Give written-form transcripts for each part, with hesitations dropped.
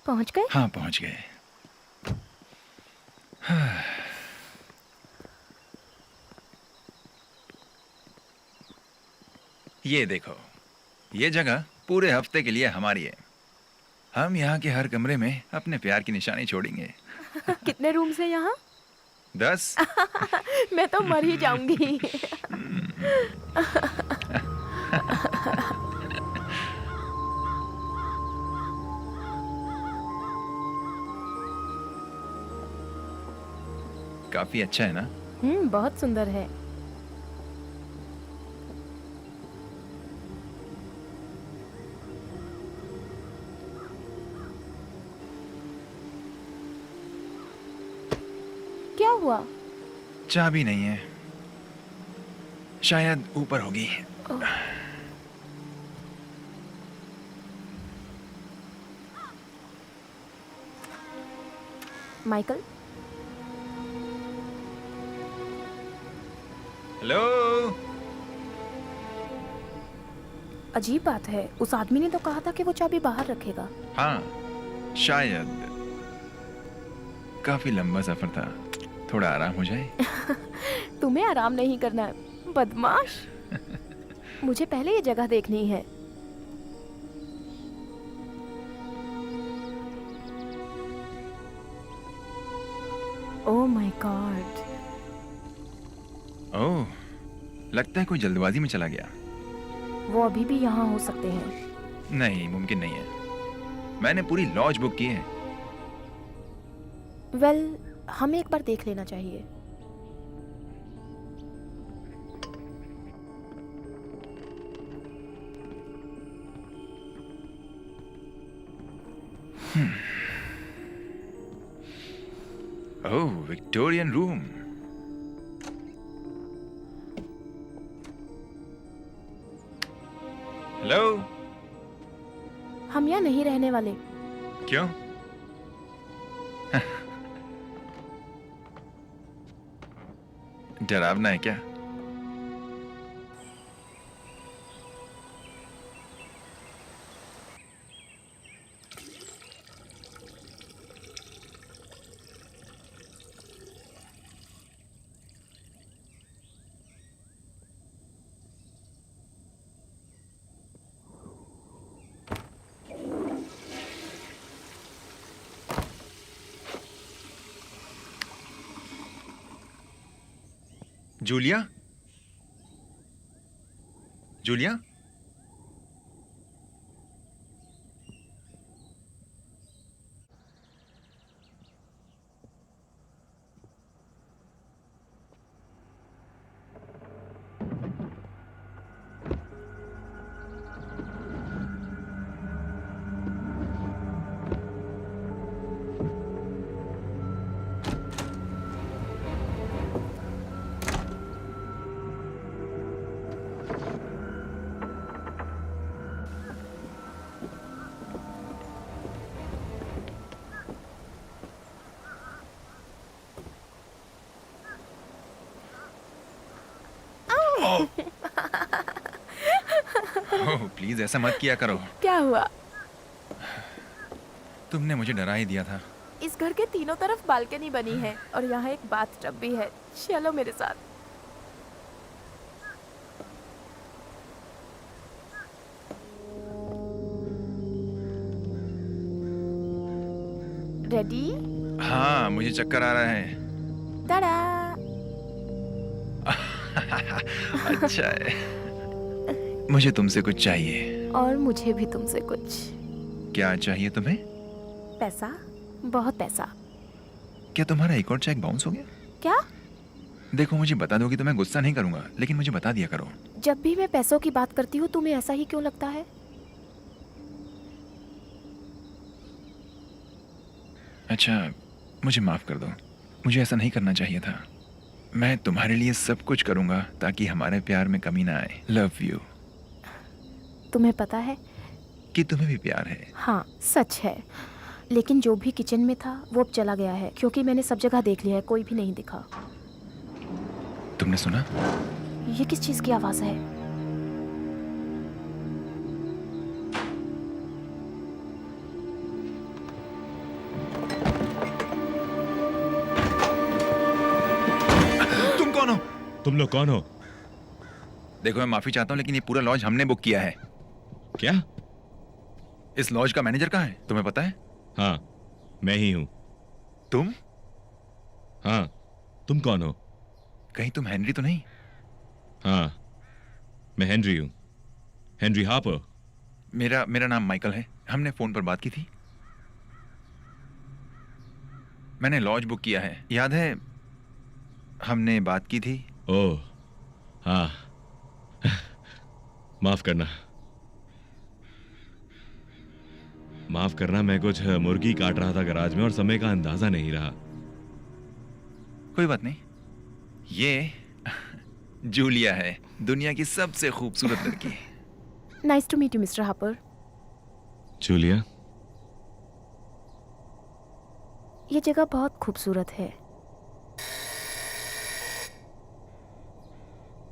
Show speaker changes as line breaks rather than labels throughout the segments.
पहुंच गए?
हाँ, पहुंच गए। हाँ। ये देखो, ये जगह पूरे हफ्ते के लिए हमारी है। हम यहाँ के हर कमरे में अपने प्यार की निशानी छोड़ेंगे।
कितने रूम्स हैं यहाँ?
10।
मैं तो मर ही जाऊंगी।
काफी अच्छा है ना?
बहुत सुंदर है। क्या हुआ?
चाबी नहीं है, शायद ऊपर होगी।
Michael,
hello.
अजीब बात है, उस आदमी ने तो कहा था कि वो चाबी बाहर रखेगा।
हाँ, शायद काफी लंबा सफर था, थोड़ा आराम हो जाए।
तुम्हें आराम नहीं करना है, बदमाश। मुझे पहले ये जगह देखनी है। Oh my God.
ओह, लगता है कोई जल्दबाजी में चला गया।
वो अभी भी यहाँ हो सकते हैं।
नहीं, मुमकिन नहीं है। मैंने पूरी लॉज बुक की है।
वेल, हमें एक बार देख लेना चाहिए।
ओह, विक्टोरियन रूम। हेलो।
हम यहाँ नहीं रहने वाले।
क्यों? डरावना है क्या? जूलिया? जूलिया? ओह, प्लीज ऐसा मत किया करो।
क्या हुआ?
तुमने मुझे डरा ही दिया था।
इस घर के तीनों तरफ बालकनी बनी है और यहाँ एक बाथटब भी है। चलो मेरे साथ। रेडी?
हाँ, मुझे चक्कर आ रहा है।
टाडा!
अच्छा है। मुझे तुमसे कुछ चाहिए।
और मुझे भी तुमसे कुछ।
क्या चाहिए तुम्हें?
पैसा, बहुत पैसा।
क्या तुम्हारा एक और चेक बाउंस हो गया?
क्या?
देखो, मुझे बता दो कि तो मैं गुस्सा नहीं करूंगा, लेकिन मुझे बता दिया करो।
जब भी मैं पैसों की बात करती हूँ तुम्हें ऐसा ही क्यों लगता है?
अच्छा, मुझे माफ कर दो। मुझे ऐसा नहीं करना चाहिए था। मैं तुम्हारे लिए सब कुछ करूंगा ताकि हमारे प्यार में कमी ना आए। Love you.
तुम्हें पता है
कि तुम्हें भी प्यार है।
हाँ, सच है। लेकिन जो भी किचन में था वो अब चला गया है, क्योंकि मैंने सब जगह देख लिया है, कोई भी नहीं दिखा।
तुमने सुना?
ये किस चीज की आवाज है?
तुम लोग कौन हो?
देखो, मैं माफी चाहता हूँ लेकिन ये पूरा लॉज हमने बुक किया है।
क्या?
इस लॉज का मैनेजर कहाँ है, तुम्हें पता है?
हाँ, मैं ही हूं।
तुम?
हाँ, तुम कौन हो?
कहीं तुम हेनरी तो नहीं?
हाँ, मैं हेनरी हूं, हेनरी हार्पर।
मेरा मेरा नाम माइकल है। हमने फोन पर बात की थी। मैंने लॉज बुक किया है, याद है? हमने बात की थी।
ओह, हाँ। माफ करना, माफ करना। मैं कुछ मुर्गी काट रहा था गराज में और समय का अंदाजा नहीं रहा।
कोई बात नहीं। ये जूलिया है, दुनिया की सबसे खूबसूरत लड़की।
Nice to meet you mister Hopper.
Julia,
ये जगह बहुत खूबसूरत है।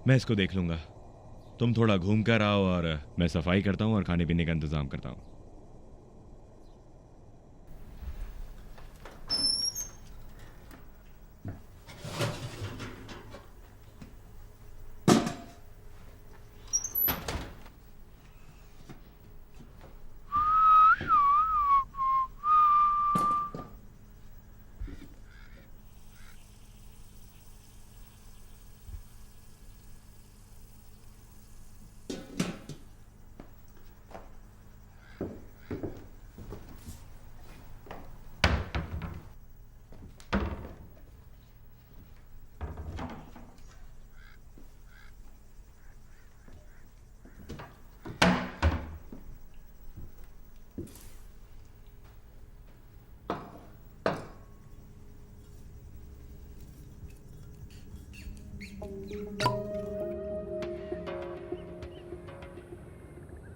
मैं इसको देख लूंगा। तुम थोड़ा घूम कर आओ और मैं सफाई करता हूं और खाने पीने का इंतजाम करता हूं।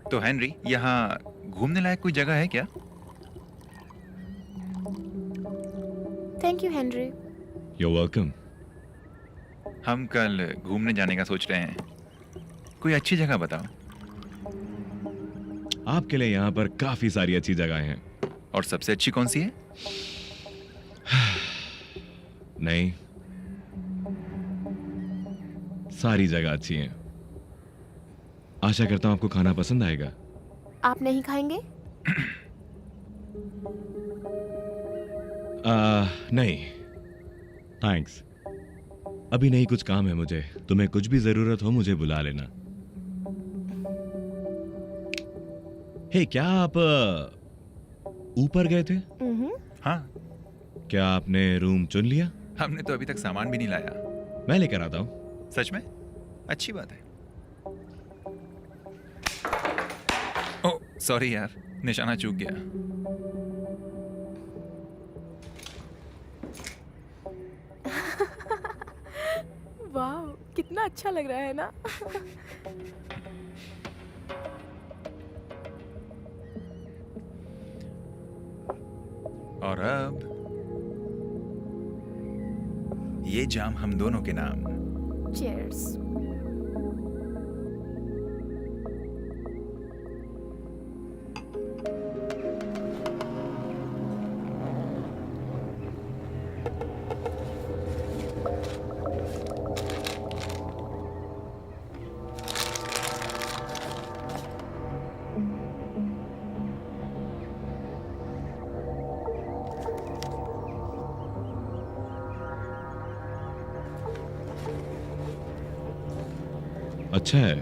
तो हेनरी, यहाँ घूमने लायक कोई जगह है क्या?
Thank you Henry.
You welcome.
हम कल घूमने जाने का सोच रहे हैं। कोई अच्छी जगह बताओ।
आपके लिए यहां पर काफी सारी अच्छी जगहें हैं।
और सबसे अच्छी कौन सी है?
नहीं, सारी जगह अच्छी हैं। आशा करता हूं आपको खाना पसंद आएगा।
आप नहीं खाएंगे?
नहीं, थैंक्स। अभी नहीं, कुछ काम है मुझे। तुम्हें कुछ भी जरूरत हो मुझे बुला लेना। हे, क्या आप ऊपर गए थे?
हाँ,
क्या आपने रूम चुन लिया?
हमने तो अभी तक सामान भी नहीं लाया।
मैं लेकर आता हूं।
सच में? अच्छी बात है। ओह सॉरी यार, निशाना चूक गया।
वाह, कितना अच्छा लग रहा है ना।
और अब ये जाम हम दोनों के नाम।
चीयर्स।
अच्छा है।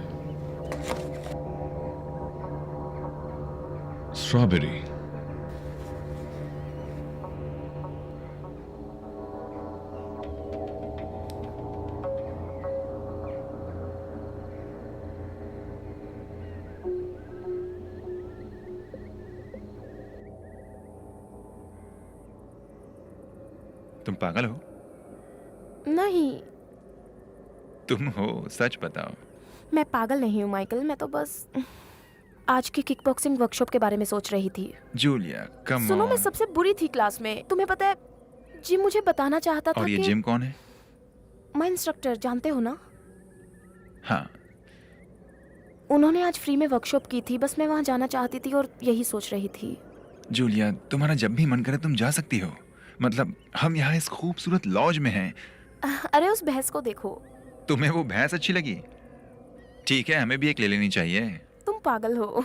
स्ट्रॉबेरी।
तुम पागल हो?
नहीं,
तुम हो, सच बताओ।
मैं पागल नहीं हूँ माइकल। मैं तो बस आज की किकबॉक्सिंग वर्कशॉप के बारे में सोच रही थी।
जूलिया कम
सुनो, मैं
ऑन।
सबसे बुरी थी क्लास में। तुम्हें पता है, जिम मुझे बताना चाहता था
और ये
कि
जिम कौन है?
मैं इंस्ट्रक्टर, जानते हो ना?
हाँ,
उन्होंने आज फ्री में वर्कशॉप की थी। बस मैं वहाँ जाना चाहती थी और यही सोच रही थी।
जूलिया तुम्हारा जब भी मन करे तुम जा सकती हो। मतलब हम यहाँ इस खूबसूरत लॉज में हैं।
अरे उस बहस को देखो।
तुम्हें वो भैंस अच्छी लगी? ठीक है, हमें भी एक ले लेनी चाहिए।
तुम पागल हो।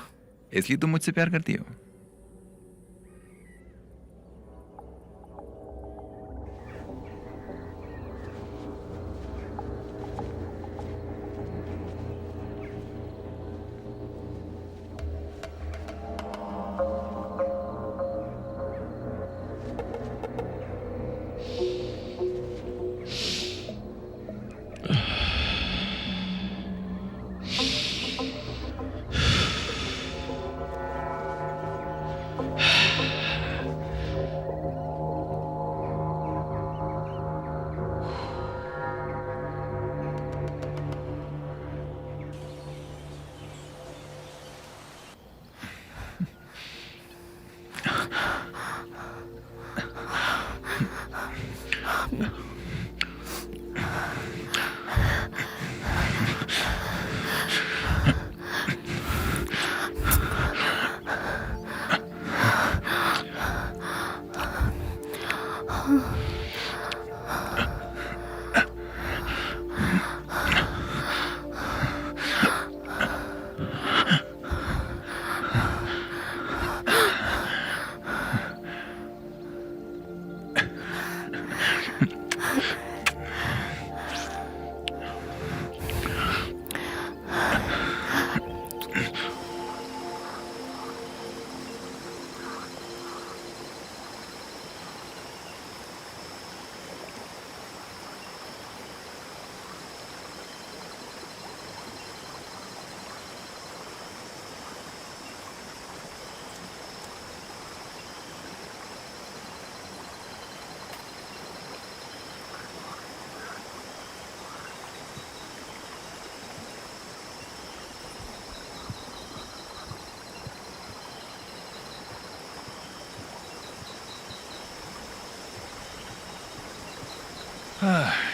इसलिए तुम मुझसे प्यार करती हो?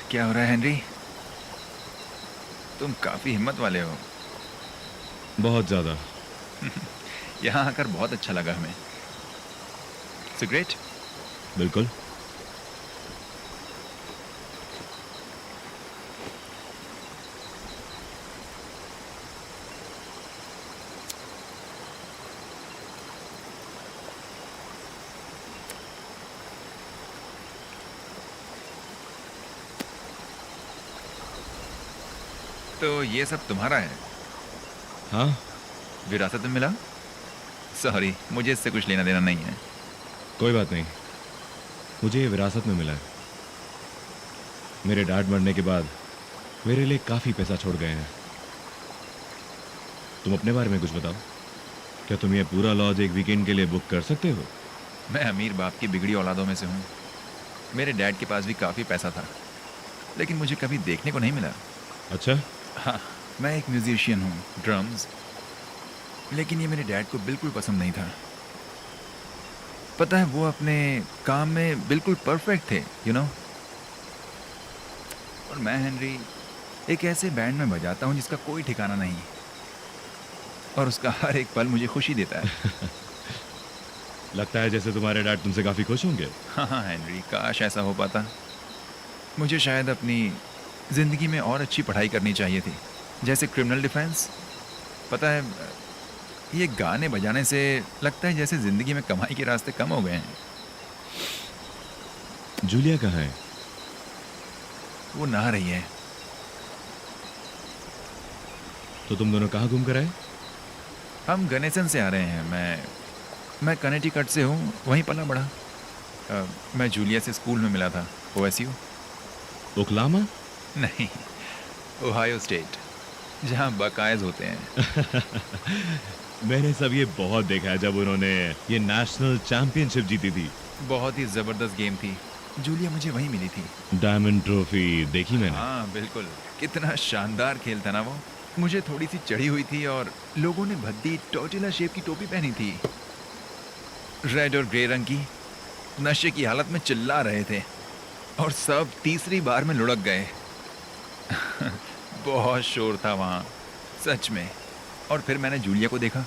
क्या हो रहा है हेनरी? तुम काफी हिम्मत वाले हो।
बहुत ज्यादा।
यहाँ आकर बहुत अच्छा लगा हमें। सिगरेट?
बिल्कुल।
तो ये सब तुम्हारा है?
हाँ,
विरासत में मिला? सॉरी, मुझे इससे कुछ लेना देना नहीं है।
कोई बात नहीं, मुझे ये विरासत में मिला है। मेरे डैड मरने के बाद मेरे लिए काफी पैसा छोड़ गए हैं। तुम अपने बारे में कुछ बताओ। क्या तुम ये पूरा लॉज एक वीकेंड के लिए बुक कर सकते हो?
मैं अमीर बाप की बिगड़ी औलादों में से हूँ। मेरे डैड के पास भी काफी पैसा था, लेकिन मुझे कभी देखने को नहीं मिला।
अच्छा।
हाँ, मैं एक म्यूजिशियन हूँ, ड्रम्स। लेकिन ये मेरे डैड को बिल्कुल पसंद नहीं था। पता है, वो अपने काम में बिल्कुल परफेक्ट थे, यू नो। और मैं हेनरी एक ऐसे बैंड में बजाता हूँ जिसका कोई ठिकाना नहीं, और उसका हर एक पल मुझे खुशी देता है।
लगता है जैसे तुम्हारे डैड तुमसे काफी खुश होंगे।
हाँ हाँ हेनरी, काश ऐसा हो पाता। मुझे शायद अपनी ज़िंदगी में और अच्छी पढ़ाई करनी चाहिए थी, जैसे क्रिमिनल डिफेंस। पता है, ये गाने बजाने से लगता है जैसे ज़िंदगी में कमाई के रास्ते कम हो गए हैं।
जूलिया कहाँ है?
वो नहा रही है।
तो तुम दोनों कहाँ घूम कर आए?
हम गनेसन से आ रहे हैं। मैं कनेटिकट से हूँ, वहीं पला बड़ा। मैं जूलिया से स्कूल में मिला था, ओएसयू।
ओक्लामा?
नहीं, ओहायो स्टेट, जहाँ बकायज होते हैं।
मैंने सब ये बहुत देखा है जब उन्होंने ये नेशनल चैंपियनशिप जीती थी।
बहुत ही ज़बरदस्त गेम थी। जूलिया मुझे वहीं मिली थी।
डायमंड ट्रॉफी देखी मैंने।
हाँ बिल्कुल, कितना शानदार खेल था ना वो। मुझे थोड़ी सी चढ़ी हुई थी और लोगों ने भद्दी टॉर्टिला शेप की टोपी पहनी थी, रेड और ग्रे रंग की। नशे की हालत में चिल्ला रहे थे और सब तीसरी बार में लुढ़क गए। बहुत शोर था वहाँ, सच में। और फिर मैंने जूलिया को देखा,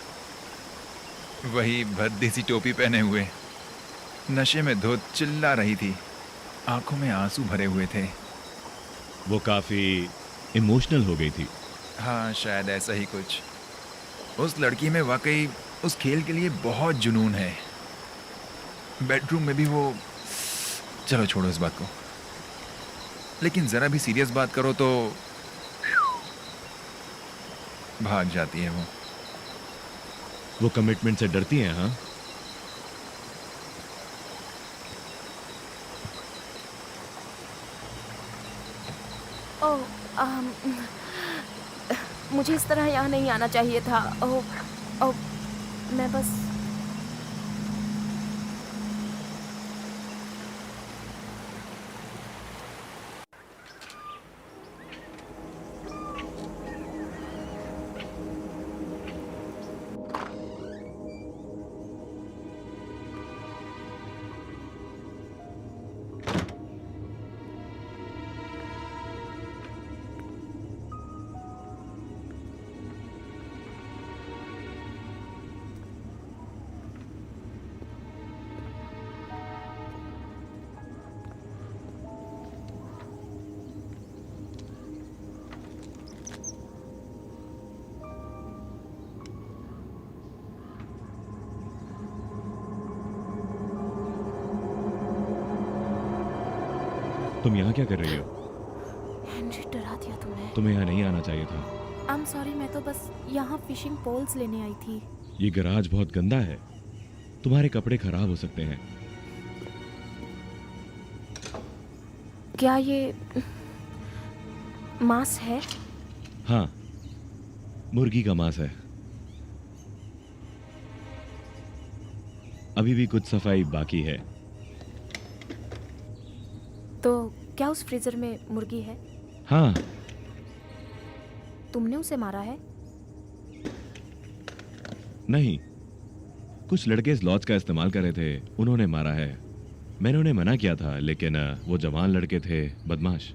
वही भद्दी सी टोपी पहने हुए, नशे में धुत चिल्ला रही थी, आंखों में आंसू भरे हुए थे।
वो काफी इमोशनल हो गई थी।
हाँ, शायद ऐसा ही कुछ। उस लड़की में वाकई उस खेल के लिए बहुत जुनून है। बेडरूम में भी वो, चलो छोड़ो इस बात को। लेकिन ज़रा भी सीरियस बात करो तो भाग जाती है वो।
वो कमिटमेंट से डरती हैं, हाँ?
ओह, मुझे इस तरह यहाँ नहीं आना चाहिए था। ओह, ओह, मैं बस
तुम यहाँ क्या कर रही हो?
हेनरी, डरा दिया तुमने।
तुम्हें यहाँ नहीं आना चाहिए था।
आई एम सॉरी, मैं तो बस यहाँ फिशिंग पोल्स लेने आई थी।
ये गराज बहुत गंदा है, तुम्हारे कपड़े खराब हो सकते हैं।
क्या ये मांस है?
हाँ, मुर्गी का मांस है। अभी भी कुछ सफाई बाकी है।
तो क्या उस फ्रीजर में मुर्गी है?
हाँ,
तुमने उसे मारा है?
नहीं, कुछ लड़के इस लॉज का इस्तेमाल कर रहे थे, उन्होंने मारा है। मैंने उन्हें मना किया था, लेकिन वो जवान लड़के थे, बदमाश।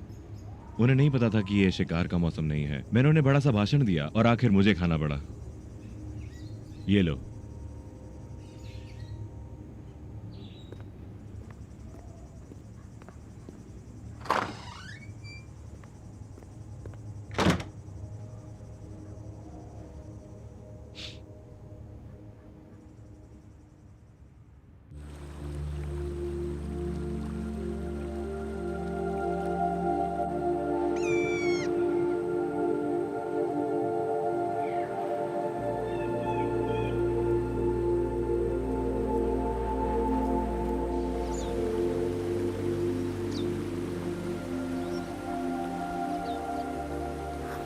उन्हें नहीं पता था कि ये शिकार का मौसम नहीं है। मैंने उन्हें बड़ा सा भाषण दिया और आखिर मुझे खाना पड़ा। ये लो।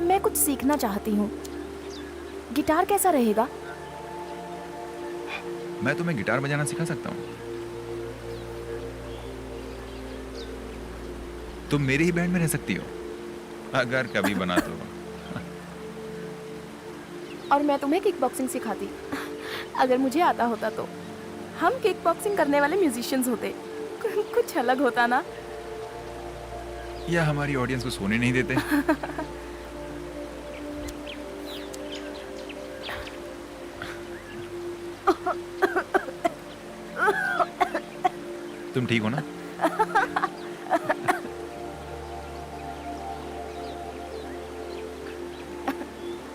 मैं कुछ सीखना चाहती हूँ। गिटार कैसा रहेगा?
मैं तुम्हें गिटार बजाना सिखा सकता हूँ। तुम मेरी ही बैंड में रह सकती हो, अगर कभी बना तो।
और मैं तुम्हें किक बॉक्सिंग सिखाती, अगर मुझे आता होता तो। हम किक बॉक्सिंग करने वाले म्यूजिशियंस होते। कुछ अलग होता ना।
या हमारी ऑडियंस को सोने नहीं देते। तुम ठीक हो ना?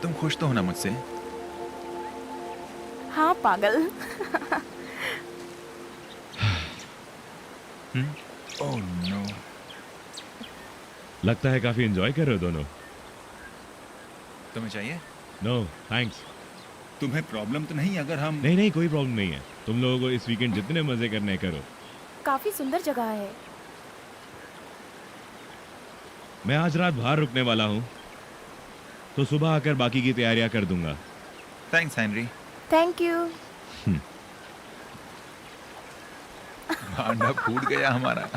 तुम खुश तो हो ना मुझसे?
हाँ, पागल।
Oh no.
लगता है काफी एंजॉय कर रहे हो दोनों।
तुम्हें चाहिए?
No thanks.
तुम्हें प्रॉब्लम तो नहीं अगर हम?
नहीं नहीं, कोई प्रॉब्लम नहीं है। तुम लोगों को इस वीकेंड जितने मजे करने करो।
काफी सुंदर जगह है।
मैं आज रात बाहर रुकने वाला हूँ, तो सुबह आकर बाकी की तैयारियां कर दूंगा।
Thanks Henry.
Thank you.
भांडा फूट गया हमारा।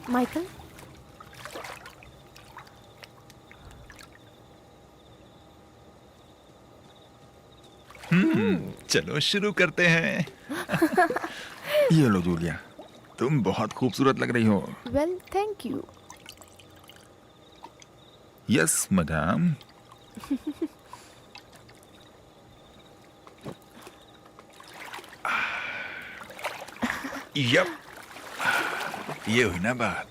माइकल,
चलो शुरू करते हैं।
ये लो जूलिया, तुम बहुत खूबसूरत लग रही हो।
Well thank you.
Yes madam.
Yup, ये हुई ना बात।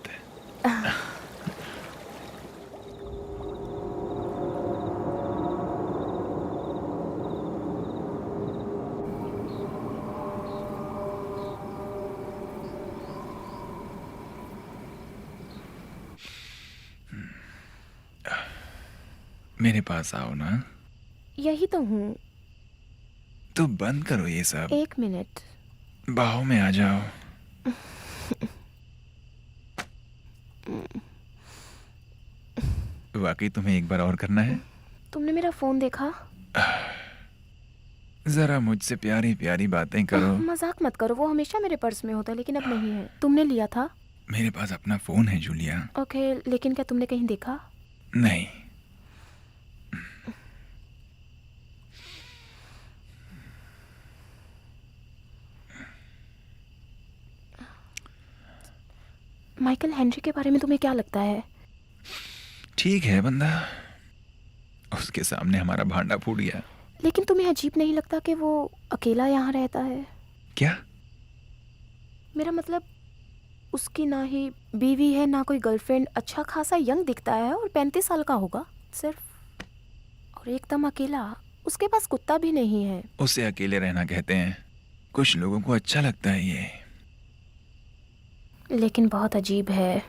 मेरे पास आओ ना।
यही तो हूँ।
तो बंद करो ये सब,
1 मिनट।
बाहों में आ जाओ। वाकई तुम्हें एक बार और करना है?
तुमने मेरा फोन देखा?
जरा मुझसे प्यारी प्यारी बातें करो।
मजाक मत करो, वो हमेशा मेरे पर्स में होता है लेकिन अब नहीं है। तुमने लिया था?
मेरे पास अपना फोन है जूलिया।
ओके, लेकिन क्या तुमने कहीं देखा?
नहीं।
माइकल, हेनरी के बारे में तुम्हें क्या लगता है?
ठीक है बंदा, उसके सामने हमारा भांडा फूट गया।
लेकिन तुम्हें अजीब नहीं लगता कि वो अकेला यहाँ रहता है?
क्या?
मेरा मतलब, उसकी ना ही बीवी है ना कोई गर्लफ्रेंड। अच्छा खासा यंग दिखता है और 35 साल का होगा सिर्फ, और एकदम अकेला। उसके पास कुत्ता भी नहीं है।
उसे अकेले रहना कहते हैं। कुछ लोगों को अच्छा लगता है ये।
लेकिन बहुत अजीब है।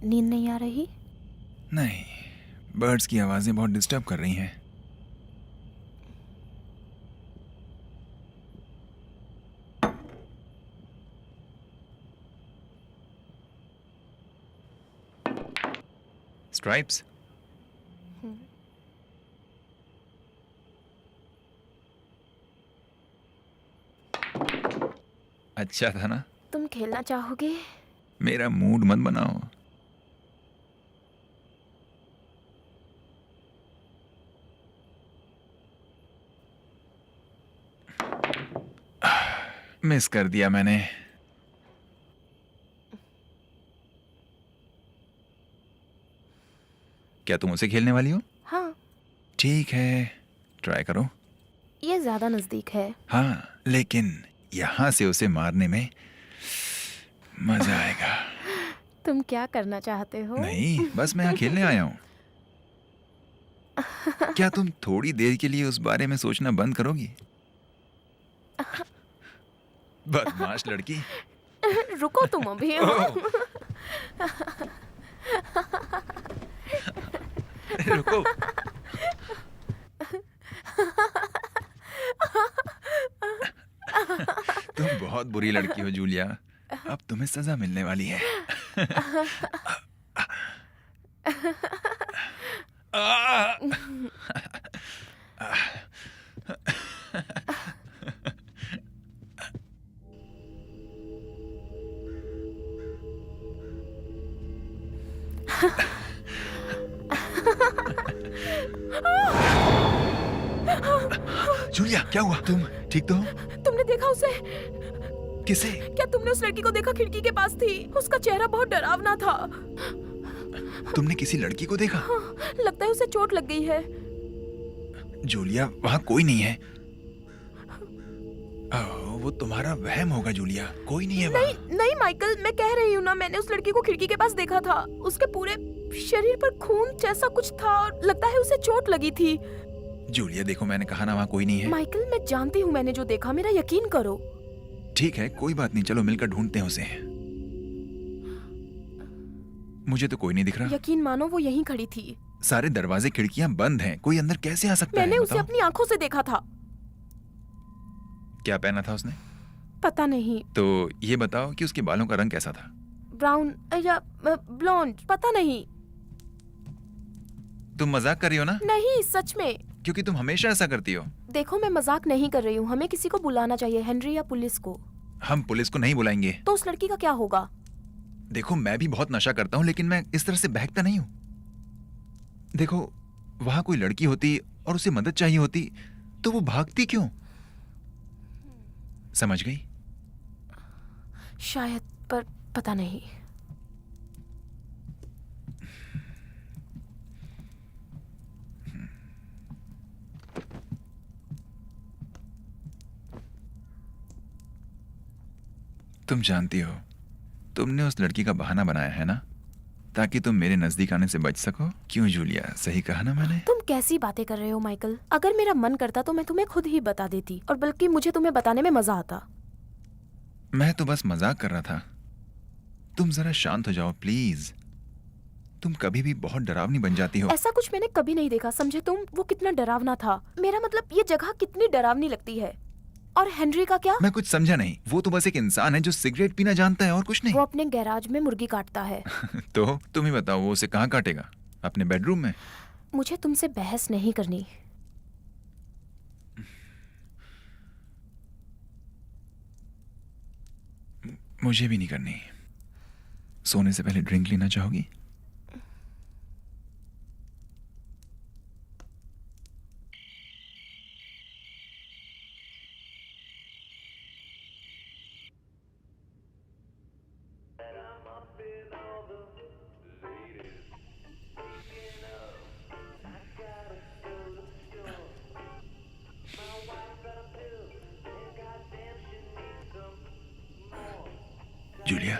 नींद नहीं आ रही?
नहीं, बर्ड्स की आवाजें बहुत डिस्टर्ब कर रही हैं। स्ट्राइप्स, अच्छा था ना?
तुम खेलना चाहोगे?
मेरा मूड मत बनाओ। मिस कर दिया मैंने। क्या तुम उसे खेलने वाली हो?
हाँ।
ठीक है, ट्राई करो।
ये ज्यादा नजदीक है।
हाँ, लेकिन यहां से उसे मारने में मजा आएगा।
तुम क्या करना चाहते हो?
नहीं, बस मैं यहाँ खेलने आया हूँ। क्या तुम थोड़ी देर के लिए उस बारे में सोचना बंद करोगी? बदमाश लड़की।
रुको तुम अभी।
रुको। तुम बहुत बुरी लड़की हो जूलिया। अब तुम्हें सजा मिलने वाली है।
जूलिया क्या हुआ? तुम ठीक तो हो?
तुमने देखा उसे?
किसे?
क्या तुमने उस लड़की को देखा? खिड़की के पास थी। उसका चेहरा बहुत डरावना था।
तुमने किसी लड़की को देखा?
लगता है उसे चोट लग गई है।
जूलिया वहाँ कोई नहीं है। ओह, वो तुम्हारा वहम होगा जूलिया, कोई नहीं है वहाँ।
नहीं नहीं माइकल, मैं कह रही हूँ ना, मैंने उस लड़की को खिड़की के पास देखा था। उसके पूरे शरीर पर खून जैसा कुछ था और लगता है उसे चोट लगी थी।
जूलिया देखो, मैंने कहा ना वहाँ कोई नहीं है।
माइकल, मैं जानती हूँ मैंने जो देखा, मेरा यकीन करो।
ठीक है, कोई बात नहीं, चलो मिलकर ढूंढते हैं उसे। मुझे तो कोई नहीं दिख रहा।
यकीन मानो वो यहीं खड़ी थी।
सारे दरवाजे खिड़कियां बंद हैं, कोई अंदर कैसे आ सकता
मैंने
है?
उसे
बताओ।
अपनी आंखों से देखा था।
क्या पहना था उसने?
पता नहीं,
तो ये बताओ कि उसके बालों का रंग कैसा था?
ब्राउन या ब्लॉन्ड, पता नहीं।
तुम मजाक कर रही हो ना?
नहीं, सच में।
क्योंकि तुम हमेशा ऐसा करती हो।
देखो, मैं मजाक नहीं कर रही हूँ। हमें किसी को बुलाना चाहिए, हेनरी या पुलिस को।
हम पुलिस को नहीं बुलाएंगे।
तो उस लड़की का क्या होगा?
देखो, मैं भी बहुत नशा करता हूँ, लेकिन मैं इस तरह से बहकता नहीं हूँ। देखो, वहां कोई लड़की होती और उसे मदद चाहिए होती तो वो भागती क्यों? समझ गई?
शायद, पर पता नहीं।
तुम जानती हो, तुमने उस लड़की का बहाना बनाया है ना, ताकि तुम मेरे नजदीक आने से बच सको। क्यों जूलिया, सही कहा ना मैंने?
तुम कैसी बातें कर रहे हो माइकल? अगर मेरा मन करता तो मैं तुम्हें खुद ही बता देती, और बल्कि मुझे तुम्हें बताने में मजा आता।
मैं तो बस मजाक कर रहा था। तुम जरा शांत हो जाओ प्लीज। तुम कभी भी बहुत डरावनी बन जाती हो।
ऐसा कुछ मैंने कभी नहीं देखा, समझे तुम? वो कितना डरावना था। मेरा मतलब, ये जगह कितनी डरावनी लगती है। और हेनरी का क्या?
मैं कुछ समझा नहीं। वो तो बस एक इंसान है जो सिगरेट पीना जानता है और कुछ नहीं।
वो अपने गैराज में मुर्गी काटता है।
तो तुम ही बताओ, वो उसे कहाँ काटेगा? अपने बेडरूम में?
मुझे तुमसे बहस नहीं करनी।
मुझे भी नहीं करनी। सोने से पहले ड्रिंक लेना चाहोगी? जूलिया,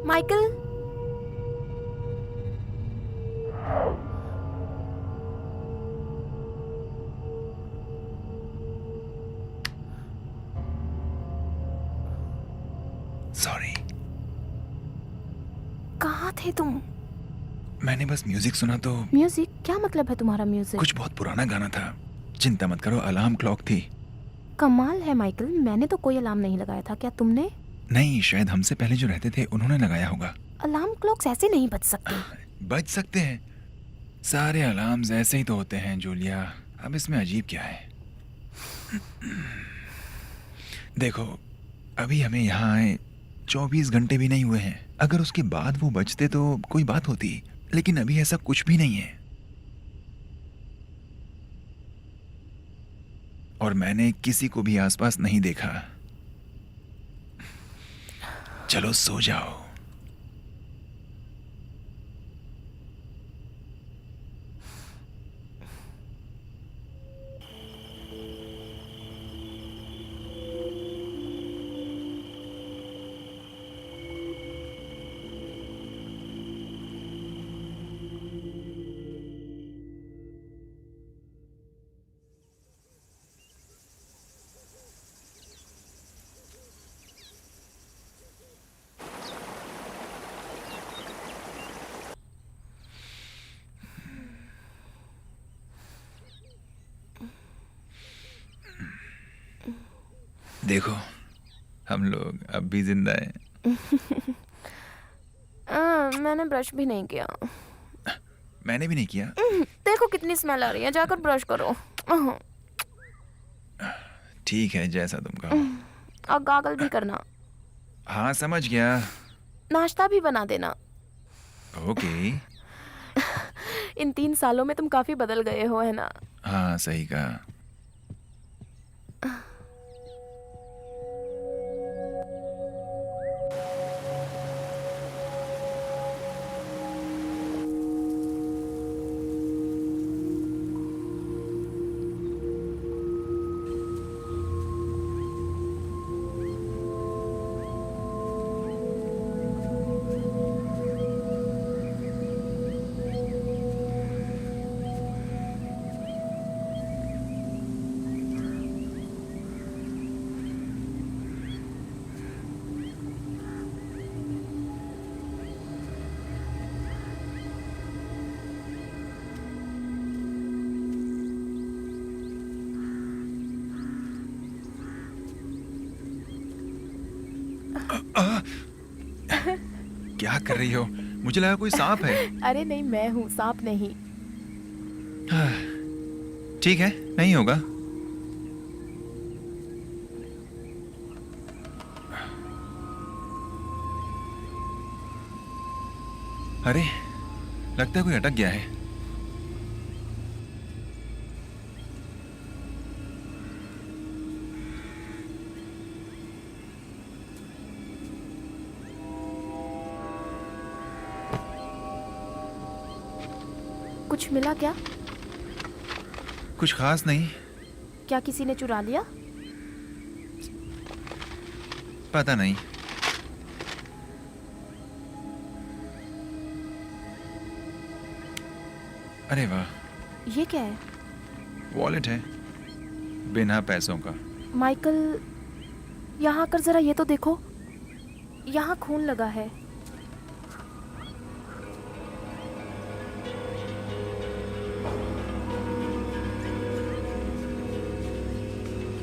माइकल,
सॉरी,
कहाँ थे तुम?
मैंने बस म्यूजिक सुना तो
म्यूजिक? क्या मतलब है तुम्हारा म्यूजिक?
कुछ बहुत पुराना गाना था। चिंता मत करो, अलार्म क्लॉक थी।
कमाल है माइकल, मैंने तो कोई अलार्म नहीं लगाया था। क्या तुमने?
नहीं, शायद हमसे पहले जो रहते थे उन्होंने लगाया होगा।
अलार्म क्लॉक्स ऐसे नहीं बज सकते।
बज सकते हैं, सारे अलार्म्स ऐसे ही तो होते हैं जूलिया। अब इसमें अजीब क्या है? देखो, अभी हमें यहाँ आए 24 घंटे भी नहीं हुए हैं। अगर उसके बाद वो बजते तो कोई बात होती, लेकिन अभी ऐसा कुछ भी नहीं है। और मैंने किसी को भी आसपास नहीं देखा। चलो सो जाओ। देखो, हम लोग अब भी जिंदा हैं।
मैंने ब्रश भी नहीं किया।
मैंने भी नहीं किया।
देखो कितनी स्मेल आ रही है, जाकर ब्रश करो।
ठीक है, जैसा तुम कहो।
और गागल भी करना।
हाँ, समझ गया।
नाश्ता भी बना देना।
ओके।
इन 3 सालों में तुम काफी बदल गए हो, है ना?
हाँ, सही कहा। क्या कर रही हो? मुझे लगा कोई सांप है।
अरे नहीं, मैं हूँ, सांप नहीं।
ठीक है, नहीं होगा। अरे, लगता है कोई अटक गया है।
कुछ मिला क्या?
कुछ खास नहीं।
क्या किसी ने चुरा लिया?
पता नहीं। अरे वाह,
ये क्या है?
वॉलेट है, बिना पैसों का।
माइकल, यहाँ आकर जरा ये तो देखो, यहाँ खून लगा है।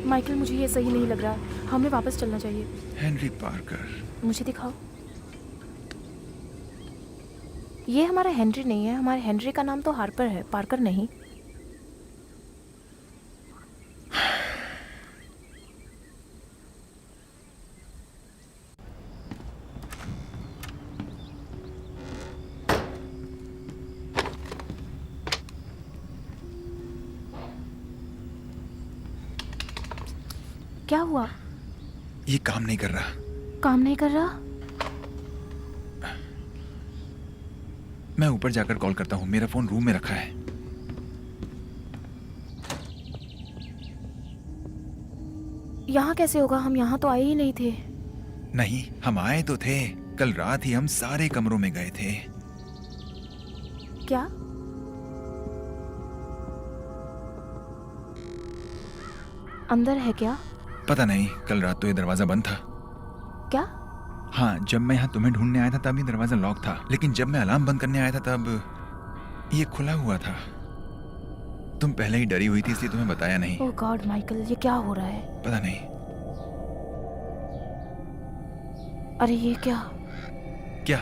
माइकल, मुझे ये सही नहीं लग रहा, हमें वापस चलना चाहिए।
Henry Parker.
मुझे दिखाओ। ये हमारा हेनरी नहीं है, हमारे हेनरी का नाम तो हार्पर है, पार्कर नहीं। क्या हुआ?
ये काम नहीं कर रहा।
काम नहीं कर रहा?
मैं ऊपर जाकर कॉल करता हूँ, मेरा फोन रूम में रखा है।
यहाँ कैसे होगा? हम यहाँ तो आए ही नहीं थे।
नहीं, हम आए तो थे, कल रात ही हम सारे कमरों में गए थे।
क्या? अंदर है क्या?
पता नहीं, कल रात तो ये दरवाजा बंद था।
क्या?
हाँ, जब मैं यहाँ तुम्हें ढूंढने आया था तब ये दरवाजा लॉक था, लेकिन जब मैं अलार्म बंद करने आया था तब ये खुला हुआ था। तुम पहले ही डरी हुई थी इसलिए तुम्हें बताया नहीं।
ओह गॉड माइकल, ये क्या हो रहा है?
पता नहीं।
अरे ये क्या?
क्या?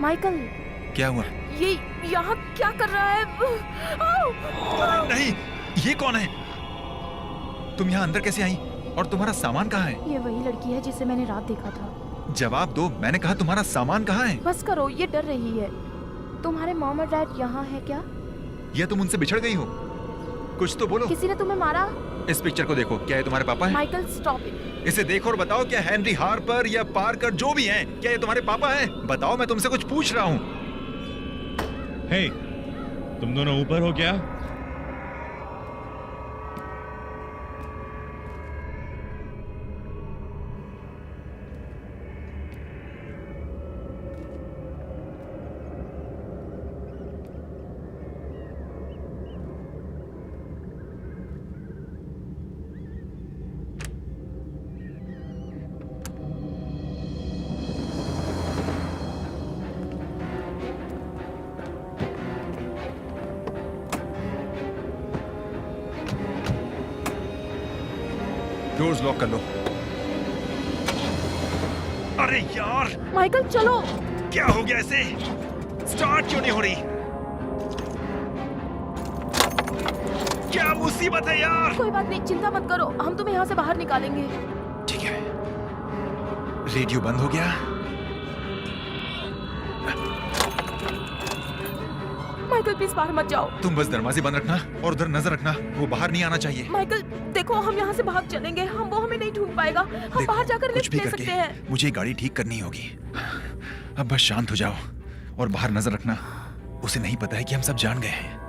माइकल,
क्या हुआ?
ये यहाँ क्या कर रहा है?
नहीं, ये कौन है? तुम यहाँ अंदर कैसे आई? और तुम्हारा सामान कहाँ है?
ये वही लड़की है जिसे मैंने रात देखा था।
जवाब दो, मैंने कहा तुम्हारा सामान कहाँ है?
बस करो, ये डर रही है। तुम्हारे मॉम और डैड यहाँ है क्या?
या तुम उनसे बिछड़ गई हो? कुछ तो बोलो।
किसी ने तुम्हें मारा?
इस पिक्चर को देखो, क्या ये तुम्हारे पापा हैं?
Michael stop it.
इसे देखो और बताओ, क्या हेनरी हार्पर या पार्कर जो भी हैं, क्या ये तुम्हारे पापा हैं? बताओ, मैं तुमसे कुछ पूछ रहा हूँ।
हे, तुम दोनों ऊपर हो क्या?
डोर्स लॉक कर लो। अरे यार,
माइकल चलो।
क्या हो गया इसे? स्टार्ट क्यों नहीं हो रही? क्या मुसीबत है यार?
कोई बात नहीं, चिंता मत करो, हम तुम्हें यहाँ से बाहर निकालेंगे।
ठीक है। रेडियो बंद हो गया।
माइकल प्लीज बाहर मत जाओ।
तुम बस दरवाजे बंद रखना और उधर नजर रखना, वो बाहर नहीं आना चाहिए।
माइकल देखो, हम यहाँ से भाग चलेंगे, वो हमें नहीं ढूंढ पाएगा। हम
देखो,
बाहर जाकर
कुछ
लिफ्ट
भी
ले
करके
सकते हैं।
मुझे गाड़ी ठीक करनी होगी। अब बस शांत हो जाओ और बाहर नजर रखना। उसे नहीं पता है कि हम सब जान गए हैं।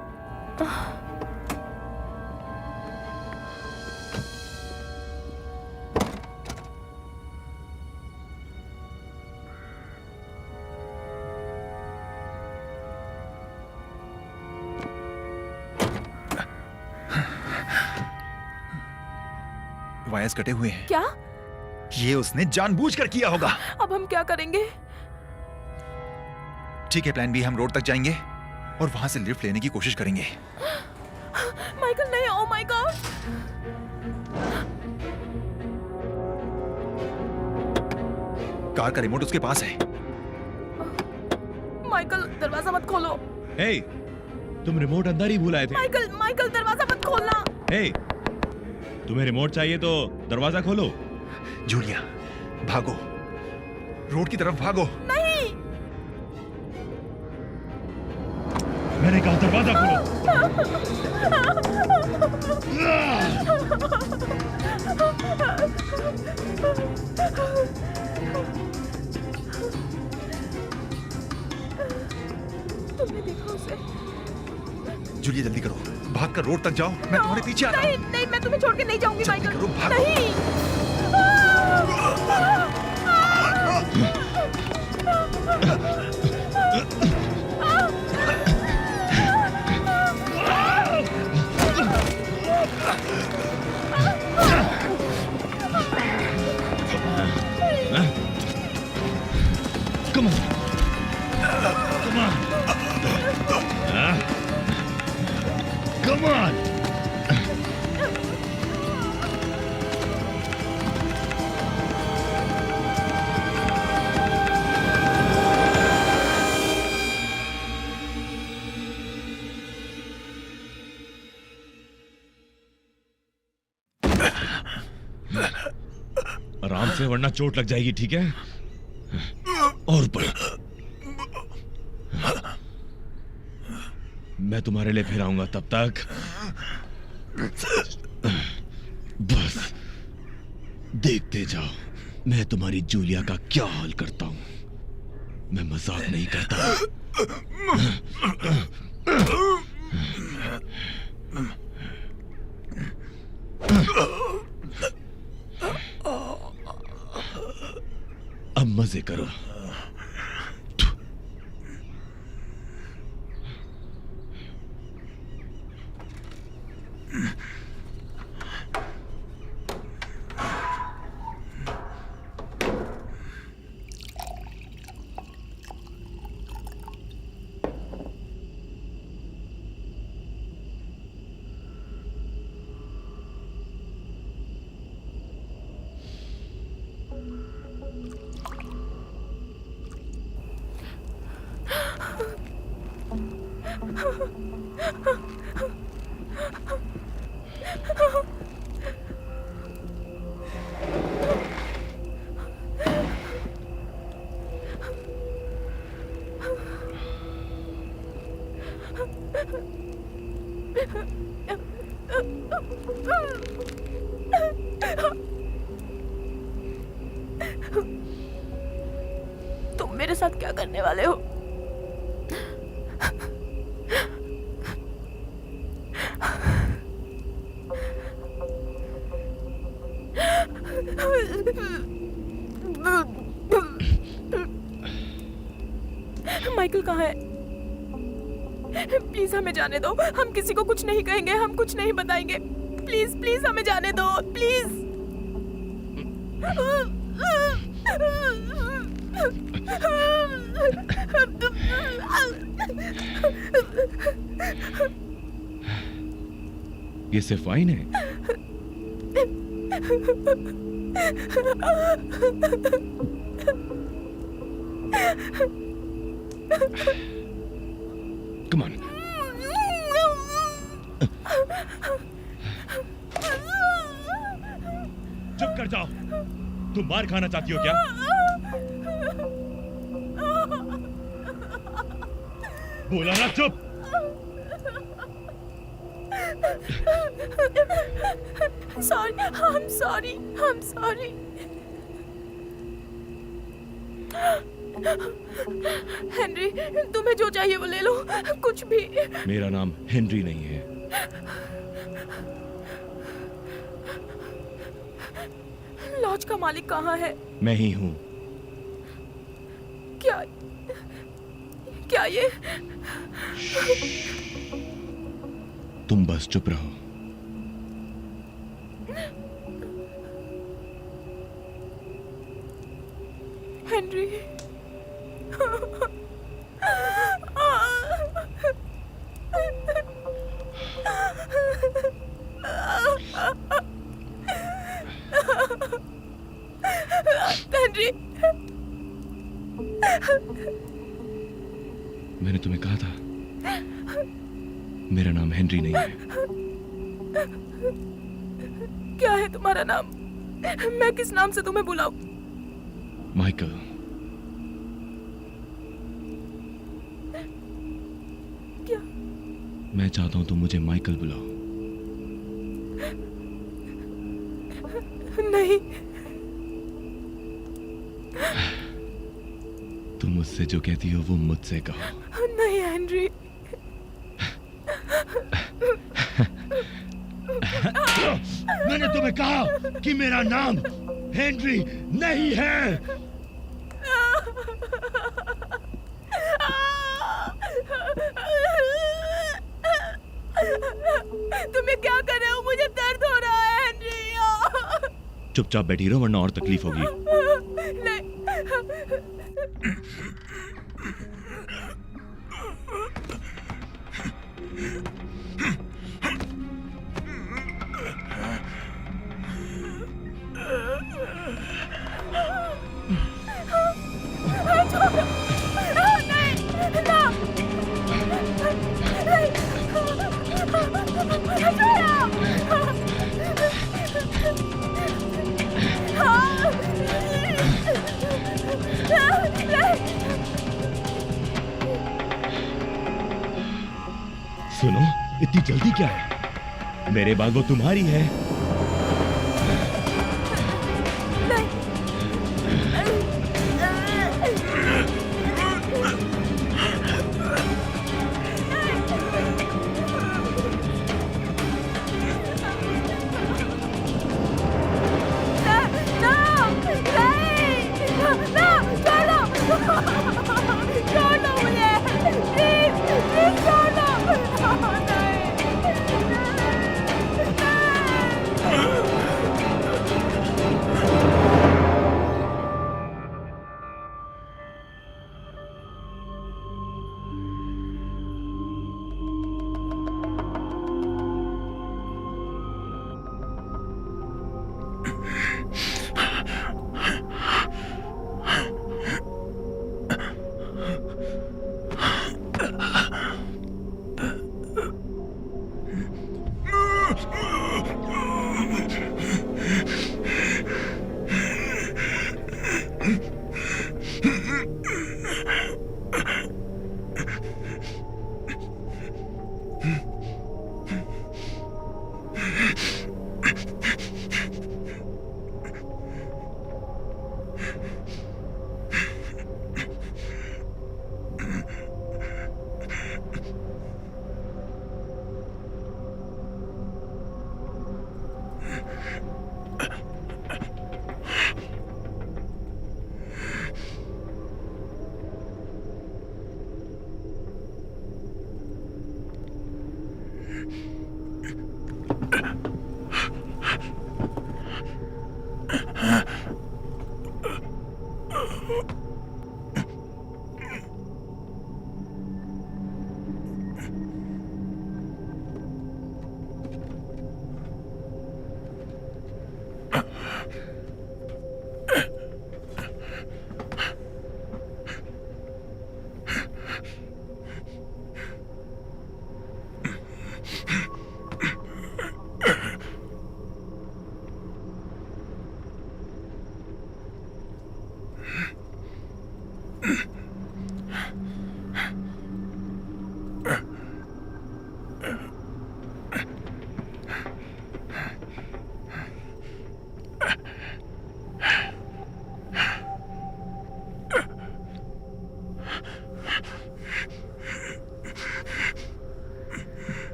वायर्स कटे हुए हैं।
क्या?
ये उसने जानबूझकर किया होगा।
अब हम क्या करेंगे?
ठीक है, प्लान बी, हम रोड तक जाएंगे और वहां से लिफ्ट लेने की कोशिश करेंगे।
माइकल नहीं, ओ माय गॉड।
कार का रिमोट उसके पास है।
माइकल दरवाजा मत खोलो।
हे, तुम रिमोट अंदर ही भूल आए थे।
माइकल माइकल दरवाजा मत खोलना।
हे, तुम्हें रिमोट चाहिए तो दरवाजा खोलो।
जूलिया, भागो, रोड की तरफ भागो।
नहीं।
मैंने कहा दरवाजा खोलो।
तुमने देखा उसे?
जूलिया जल्दी करो, भागकर रोड तक जाओ, मैं तुम्हारे पीछे आ रहा
नहीं
हूँ।
नहीं, मैं तुम्हें छोड़ के नहीं जाऊंगी
जल्दी
माइकल।
करो, भागो।
नहीं।
Come on. Come on. Come on. आराम से, वरना चोट लग जाएगी, ठीक है? और ऊपर। मैं तुम्हारे लिए फिर आऊंगा, तब तक बस देखते जाओ मैं तुम्हारी जूलिया का क्या हाल करता हूं। मैं मजाक नहीं करता। अब मजे करो।
तुम मेरे साथ क्या करने वाले हो? माइकल कहाँ है? प्लीज हमें जाने दो। हम किसी को कुछ नहीं कहेंगे, हम कुछ नहीं बताएंगे। प्लीज प्लीज हमें जाने दो, प्लीज।
ये सिर्फ वाइन है। Come on. चुप कर जाओ। तुम मार खाना चाहती हो क्या? बोला ना चुप।
I'm sorry. हेनरी, तुम्हें जो चाहिए वो ले लो, कुछ भी।
मेरा नाम हेनरी नहीं है।
लॉज का मालिक कहाँ है?
मैं ही हूँ।
क्या ये?
तुम बस चुप रहो।
हेनरी। हेनरी,
मैंने तुम्हें कहा था मेरा नाम हेनरी नहीं है।
क्या है तुम्हारा नाम? मैं किस नाम से तुम्हें बुलाऊं?
माइकल।
क्या?
मैं चाहता हूं तुम मुझे माइकल बुलाओ।
नहीं।
तुम मुझसे जो कहती हो वो मुझसे कहो।
नहीं हेनरी।
मैंने तुम्हें कहा कि मेरा नाम हेनरी नहीं है।
तुम्हें क्या कर रहे हो? मुझे दर्द हो रहा है हेनरी।
चुपचाप बैठी रहो वरना और तकलीफ होगी।
नहीं।
सुनो, इतनी जल्दी क्या है? मेरे बाद वो तुम्हारी है।
No!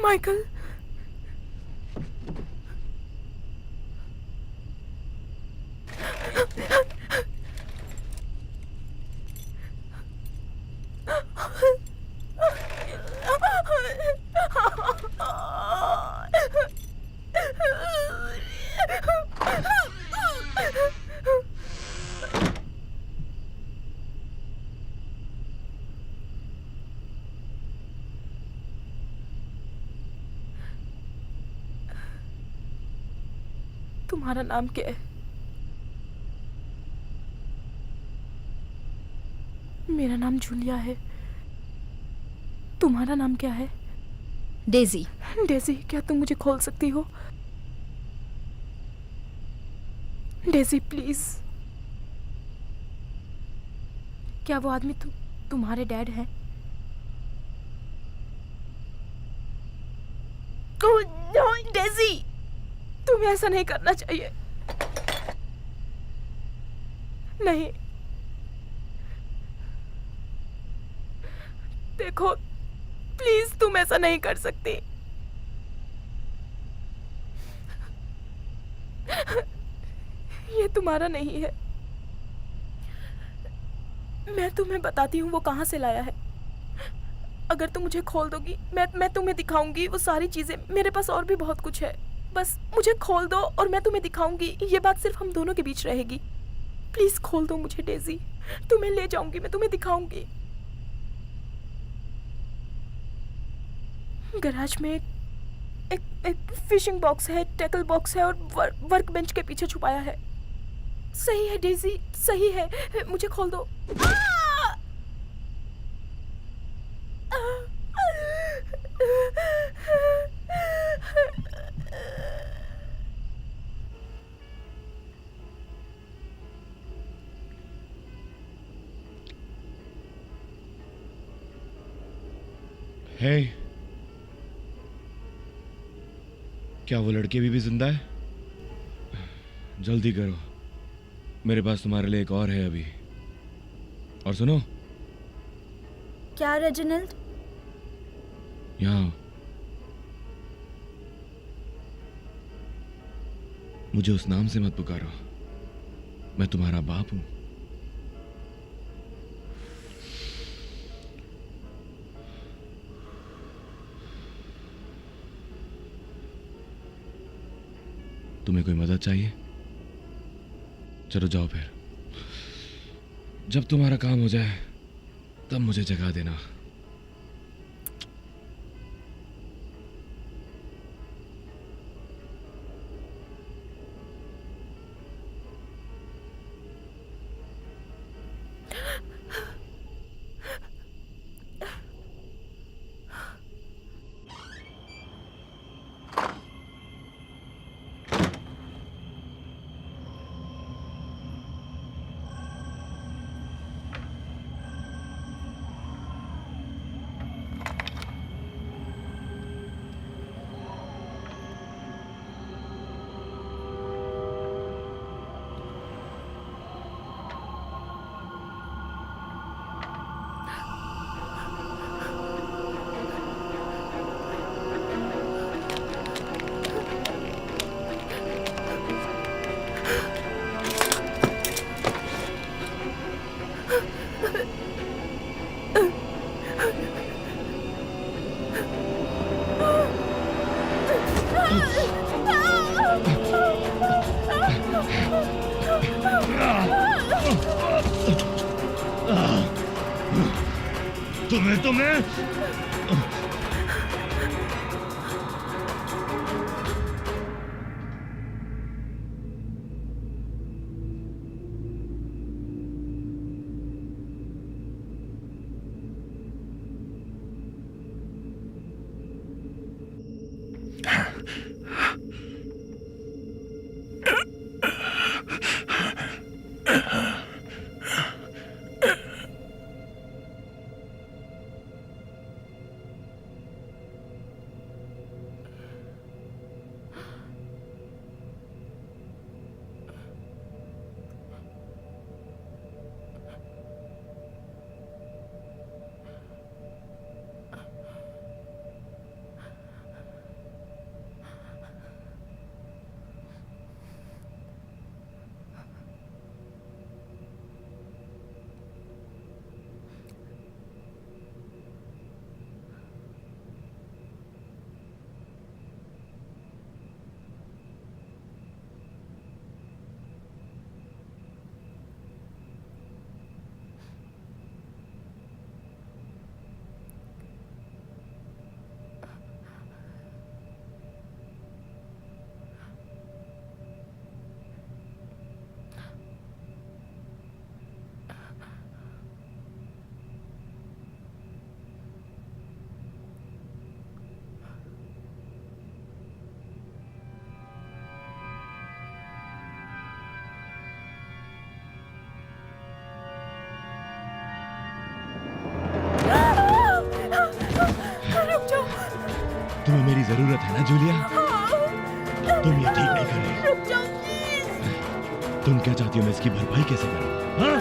माइकल, तुम्हारा नाम क्या है? मेरा नाम जूलिया है। तुम्हारा नाम क्या है?
डेजी।
डेजी, क्या तुम मुझे खोल सकती हो? Daisy please. क्या वो आदमी तुम्हारे डैड है? डेजी, तुम्हें ऐसा नहीं करना चाहिए। नहीं, देखो प्लीज, तुम ऐसा नहीं कर सकती। ये तुम्हारा नहीं है। मैं तुम्हें बताती हूँ वो कहाँ से लाया है। अगर तुम मुझे खोल दोगी, मैं तुम्हें दिखाऊंगी वो सारी चीजें। मेरे पास और भी बहुत कुछ है। बस मुझे खोल दो और मैं तुम्हें दिखाऊंगी। ये बात सिर्फ हम दोनों के बीच रहेगी। प्लीज खोल दो मुझे डेजी। तुम्हें ले जाऊंगी, मैं तुम्हें दिखाऊंगी। गैराज में एक फिशिंग बॉक्स है, टैकल बॉक्स है और वर्क बेंच के पीछे छुपाया है। सही है डेजी, सही है। मुझे खोल दो।
हे, क्या वो लड़की अभी भी जिंदा है? जल्दी करो, मेरे पास तुम्हारे लिए एक और है अभी। और सुनो,
क्या रेजिनाल्ड?
यहाँ मुझे उस नाम से मत पुकारो। मैं तुम्हारा बाप हूं। तुम्हें कोई मदद चाहिए? चलो जाओ फिर। जब तुम्हारा काम हो जाए तब मुझे जगा देना। तुम्हें तुम्हें मेरी जरूरत है ना जूलिया? तुम ये ठीक नहीं कर रही। तुम क्या चाहती हो मैं इसकी भरपाई कैसे करूं? हाँ?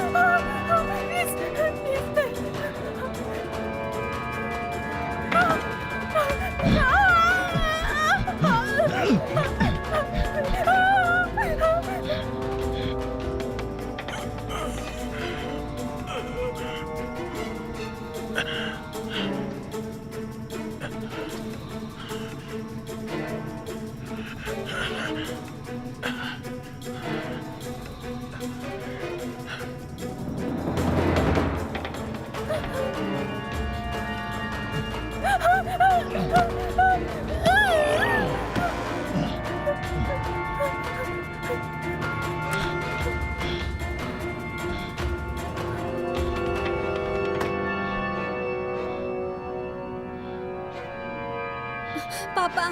पापा,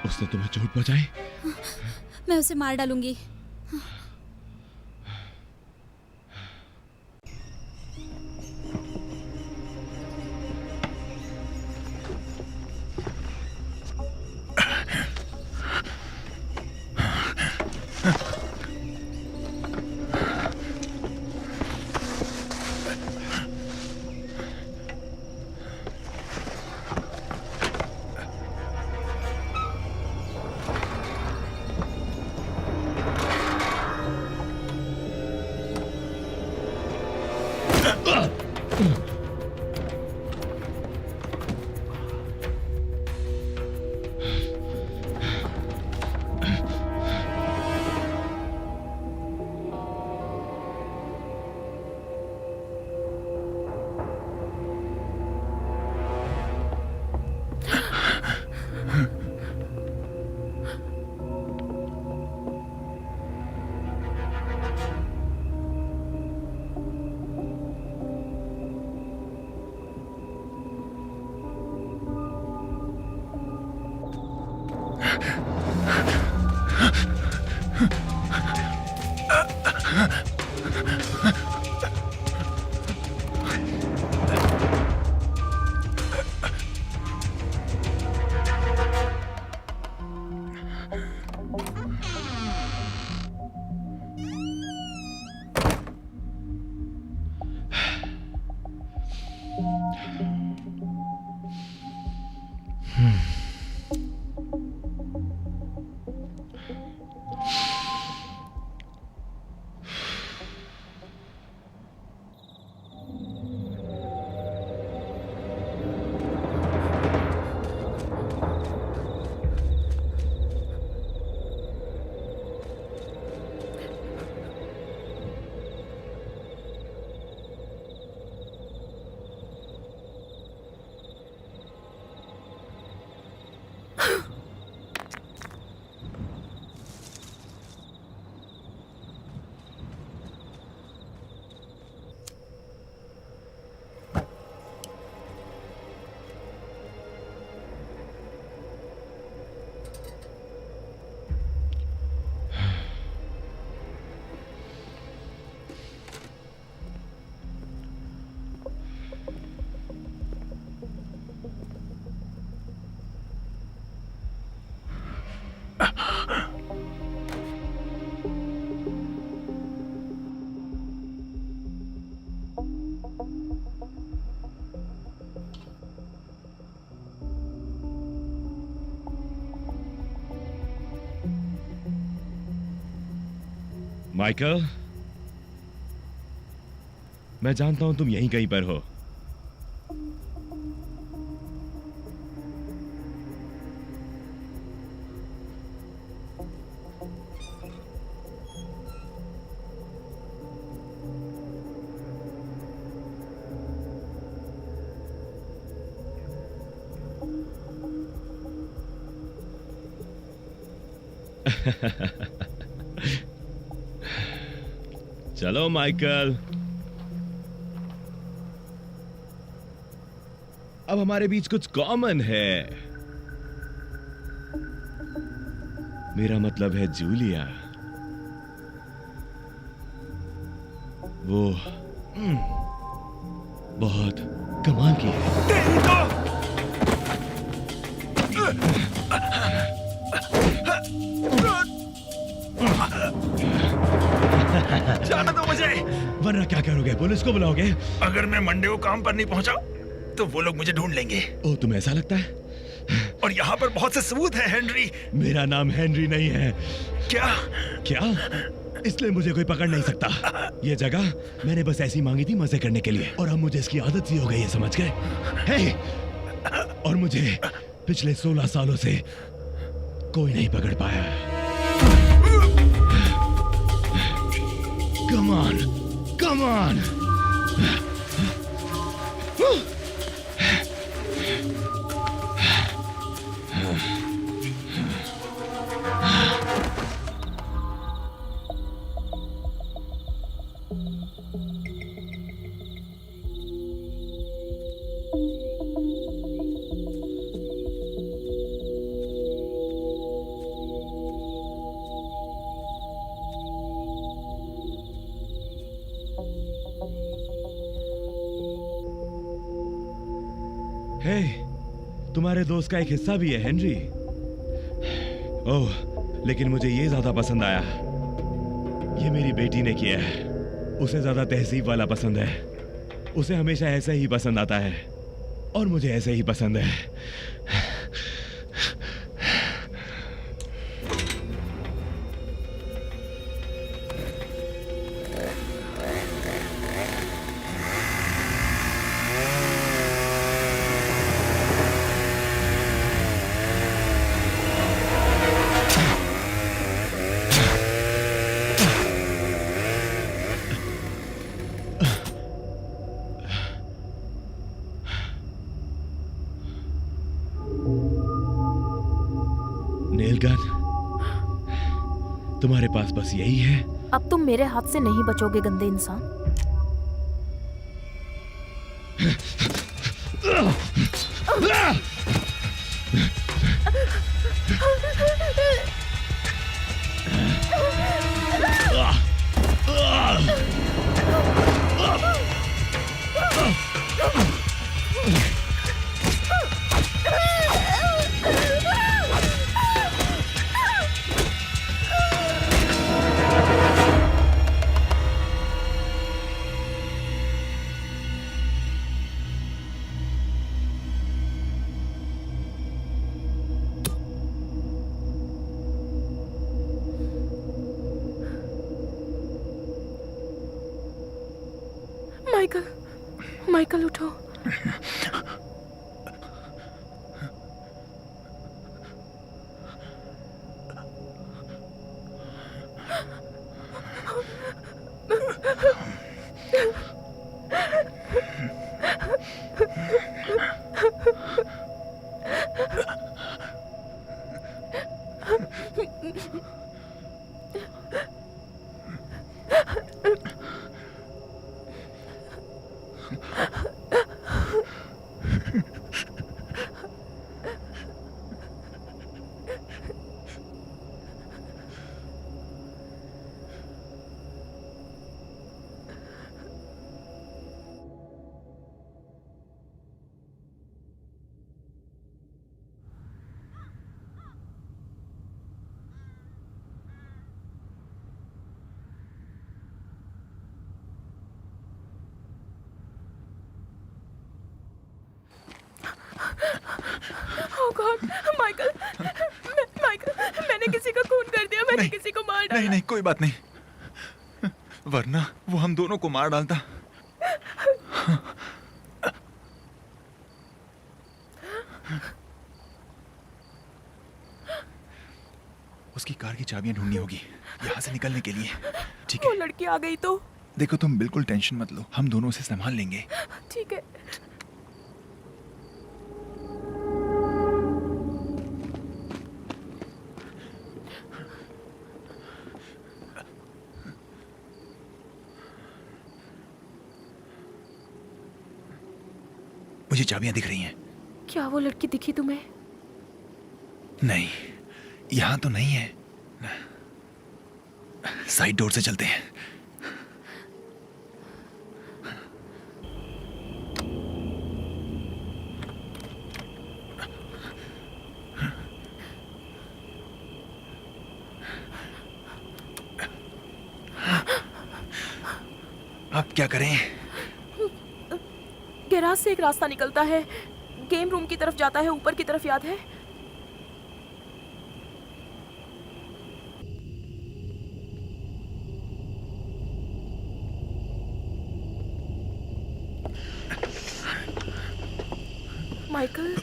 उसने तुम्हें चोट पहुंचाई?
मैं उसे मार डालूंगी।
माइकल, मैं जानता हूं तुम यहीं कहीं पर हो। चलो माइकल, अब हमारे बीच कुछ कॉमन है। मेरा मतलब है जूलिया। वो बहुत कमाल की है।
जाना दो मुझे।
वरना क्या करोगे? पुलिस को बुलाओगे?
अगर मैं मंडे को काम पर नहीं पहुंचा तो वो लोग मुझे ढूंढ लेंगे।
ओ, तुम्हें ऐसा लगता है?
और यहाँ पर बहुत से सबूत है हेनरी।
मेरा नाम हेनरी नहीं है।
क्या?
क्या? इसलिए मुझे कोई पकड़ नहीं सकता। ये जगह मैंने बस ऐसी मांगी थी मजे करने के लिए, और अब मुझे इसकी आदत सी हो गई है, समझ गए? हे! और मुझे पिछले 16 सालों से कोई नहीं पकड़ पाया। Come on, come on. हे, तुम्हारे दोस्त का एक हिस्सा भी है हेनरी। ओह, लेकिन मुझे ये ज्यादा पसंद आया। ये मेरी बेटी ने किया है। उसे ज्यादा तहजीब वाला पसंद है। उसे हमेशा ऐसा ही पसंद आता है, और मुझे ऐसे ही पसंद है। नेल गन, तुम्हारे पास बस यही है?
अब तुम मेरे हाथ से नहीं बचोगे, गंदे इंसान। माइकल, माइकल उठो। Oh God, माइकल, माइकल, मैंने किसी का खून कर दिया, मैंने किसी को मार डाला।
नहीं नहीं, कोई बात नहीं। वरना वो हम दोनों को मार डालता। उसकी कार की चाबियां ढूंढनी होगी यहाँ से निकलने के लिए। ठीक
वो
है,
लड़की आ गई तो
देखो तुम बिल्कुल टेंशन मत लो, हम दोनों उसे संभाल लेंगे।
ठीक है।
मुझे चाबियां दिख रही हैं।
क्या वो लड़की दिखी तुम्हें?
नहीं, यहाँ तो नहीं है। साइड डोर से चलते हैं। अब क्या करें?
गैराज से एक रास्ता निकलता है, गेम रूम की तरफ जाता है, ऊपर की तरफ, याद है? माइकल,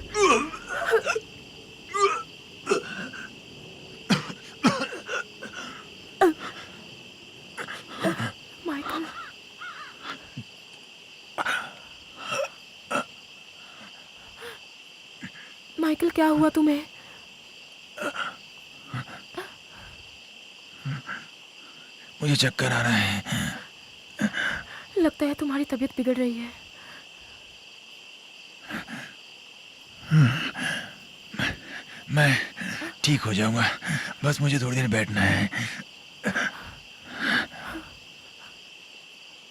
माइकल, माइकल क्या हुआ तुम्हें?
मुझे चक्कर आ रहा है।
लगता है तुम्हारी तबीयत बिगड़ रही है।
मैं ठीक हो जाऊंगा, बस मुझे थोड़ी देर बैठना है।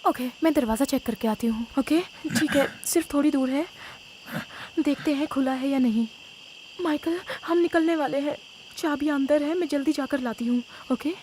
ओके, मैं दरवाज़ा चेक करके आती हूँ। ओके, ठीक है, सिर्फ थोड़ी दूर है, देखते हैं खुला है या नहीं। माइकल, हम निकलने वाले हैं, चाबी अंदर है, मैं जल्दी जाकर लाती हूँ। ओके?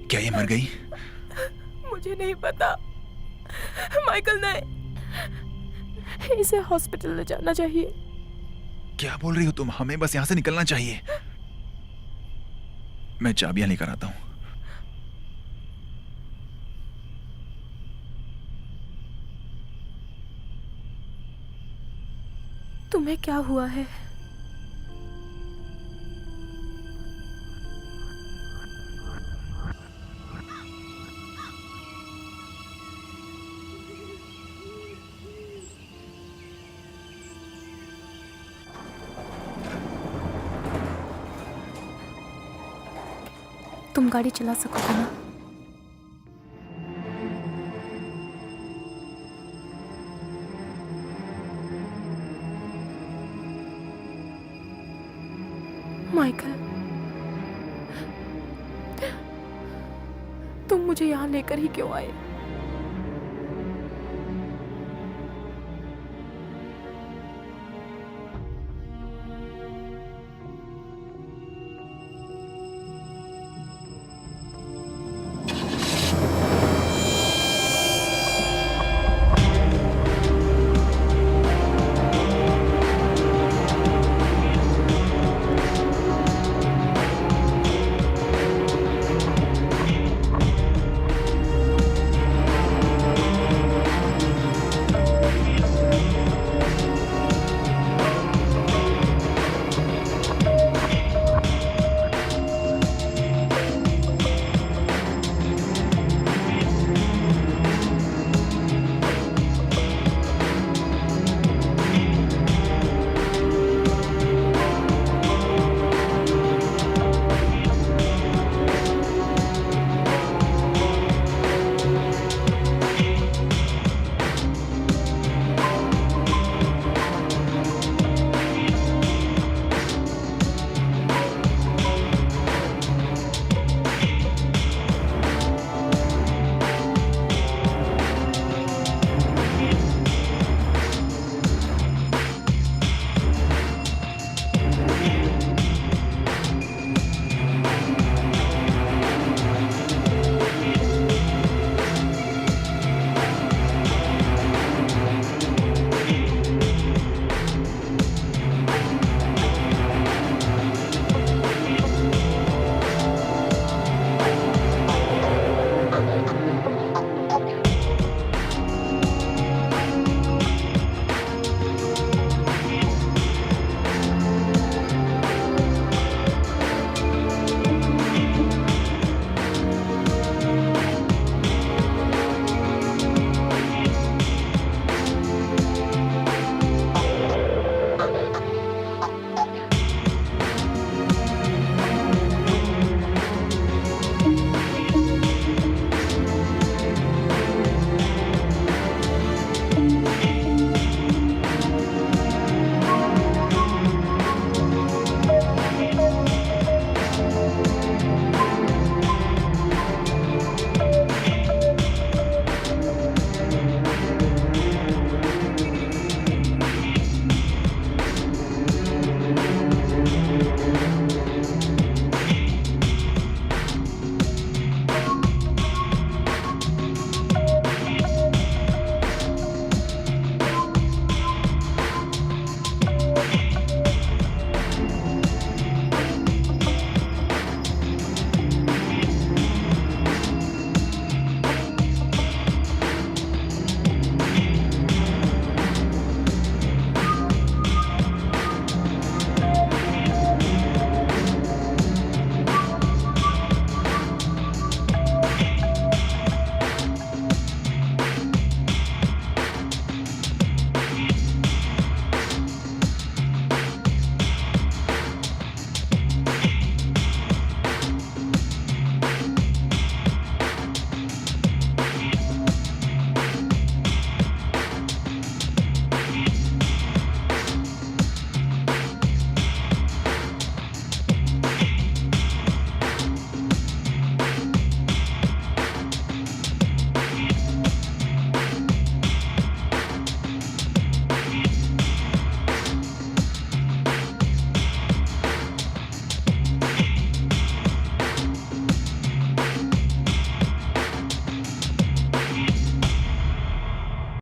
क्या ये मर गई?
मुझे नहीं पता। माइकल ने इसे हॉस्पिटल ले जाना चाहिए।
क्या बोल रही हो तुम? हमें बस यहाँ से निकलना चाहिए। मैं चाबियां लेकर आता हूँ।
तुम्हें क्या हुआ है? तुम गाड़ी चला सकोगे ना? माइकल, तुम मुझे यहाँ लेकर ही क्यों आए?